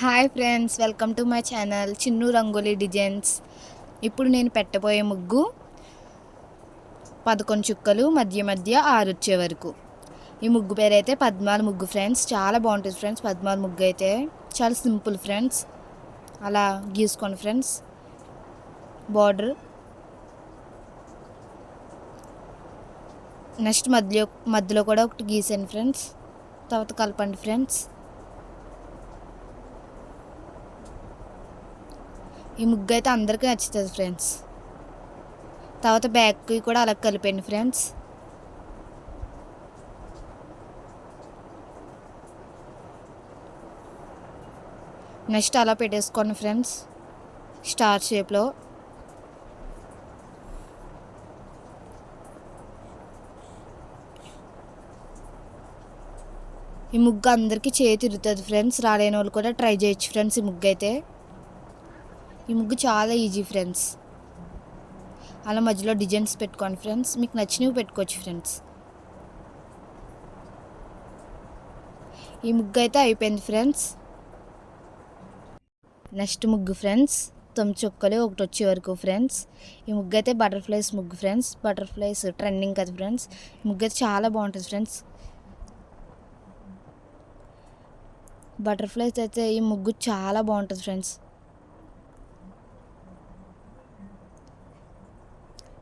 Hi friends, welcome to my channel Chinnu rangoli designs. ఇప్పుడు నేను పెట్టబోయే ముగ్గు 11 చుక్కలు మధ్య మధ్య 6 వచ్చే వరకు. ఈ ముగ్గు పేరు అయితే పద్మాల ముగ్గు ఫ్రెండ్స్. చాలా బాగుంటుంది ఫ్రెండ్స్. పద్మాల ముగ్గు అయితే చాలా సింపుల్ ఫ్రెండ్స్. అలా గీసుకోండి ఫ్రెండ్స్. బార్డర్ నెక్స్ట్ మధ్యలో కూడా ఒకటి గీసాను ఫ్రెండ్స్. తర్వాత కలపండి ఫ్రెండ్స్. ఈ ముగ్గు అయితే అందరికీ నచ్చుతుంది ఫ్రెండ్స్. తర్వాత బ్యాక్కి కూడా అలా కలిపండి ఫ్రెండ్స్. నెక్స్ట్ అలా పెట్టేసుకోండి ఫ్రెండ్స్ స్టార్ షేప్లో. ఈ ముగ్గు అందరికీ చేతి తిరుగుతుంది ఫ్రెండ్స్. రాలేని వాళ్ళు కూడా ట్రై చేయొచ్చు ఫ్రెండ్స్. ఈ ముగ్గు చాలా ఈజీ ఫ్రెండ్స్. అలా మధ్యలో డిజైన్స్ పెట్టుకోండి ఫ్రెండ్స్. మీకు నచ్చినవి పెట్టుకోవచ్చు ఫ్రెండ్స్. ఈ ముగ్గు అయితే అయిపోయింది ఫ్రెండ్స్. నెక్స్ట్ ముగ్గు ఫ్రెండ్స్ 9 చుక్కలు ఒకటి వచ్చే వరకు ఫ్రెండ్స్. ఈ ముగ్గు అయితే బటర్ఫ్లైస్ ముగ్గు ఫ్రెండ్స్. బటర్ఫ్లైస్ ట్రెండింగ్ కదా ఫ్రెండ్స్. ఈ ముగ్గు అయితే చాలా బాగుంటుంది ఫ్రెండ్స్. బటర్ఫ్లైస్ అయితే ఈ ముగ్గు చాలా బాగుంటుంది friends.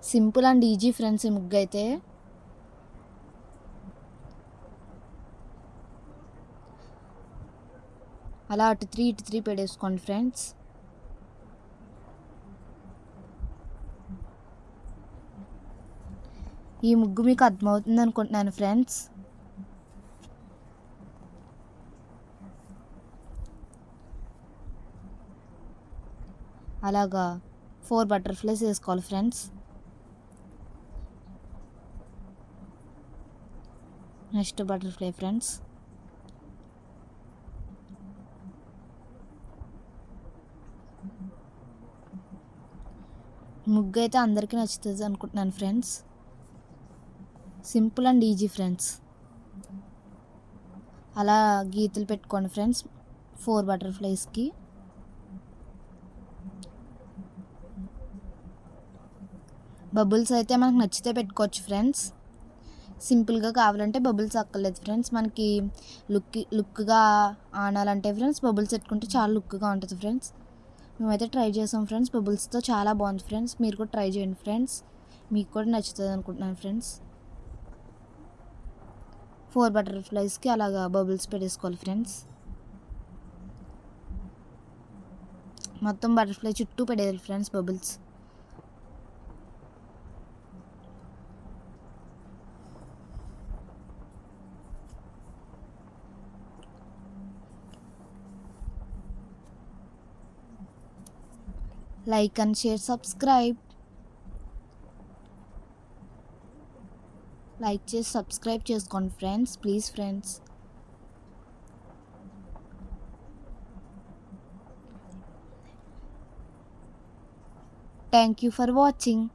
Simple and easy friends. ఈ ముగ్గు అయితే అలా అటు 3 పెట్టేసుకోండి ఫ్రెండ్స్. ఈ ముగ్గు మీకు అర్థమవుతుంది అనుకుంటున్నాను ఫ్రెండ్స్. అలాగా 4 బటర్ఫ్లైస్ వేసుకోవాలి ఫ్రెండ్స్. Next butterfly friends. ముగ్గు అయితే అందరికీ నచ్చుతుంది అనుకుంటున్నాను friends. Simple and easy friends. అలా గీతలు పెట్టుకోండి ఫ్రెండ్స్ 4 బటర్ఫ్లైస్కి. బబుల్స్ అయితే మనకు నచ్చితే పెట్టుకోవచ్చు ఫ్రెండ్స్. సింపుల్గా కావాలంటే బబుల్స్ అక్కర్లేదు ఫ్రెండ్స్. మనకి లుక్గా ఆనాలంటే ఫ్రెండ్స్ బబుల్స్ పెట్టుకుంటే చాలా లుక్గా ఉంటుంది ఫ్రెండ్స్. మేమైతే ట్రై చేసాం ఫ్రెండ్స్. బబుల్స్తో చాలా బాగుంది ఫ్రెండ్స్. మీరు కూడా ట్రై చేయండి ఫ్రెండ్స్. మీకు కూడా నచ్చుతుంది అనుకుంటున్నాను ఫ్రెండ్స్. 4 బటర్ఫ్లైస్కి అలాగా బబుల్స్ పెట్టేసుకోవాలి ఫ్రెండ్స్. మొత్తం బటర్ఫ్లై చుట్టూ పెట్టేయాలి friends bubbles. Like and share, subscribe. Like చేసి సబ్స్క్రైబ్ చేసుకోండి friends. Please friends. Thank you for watching.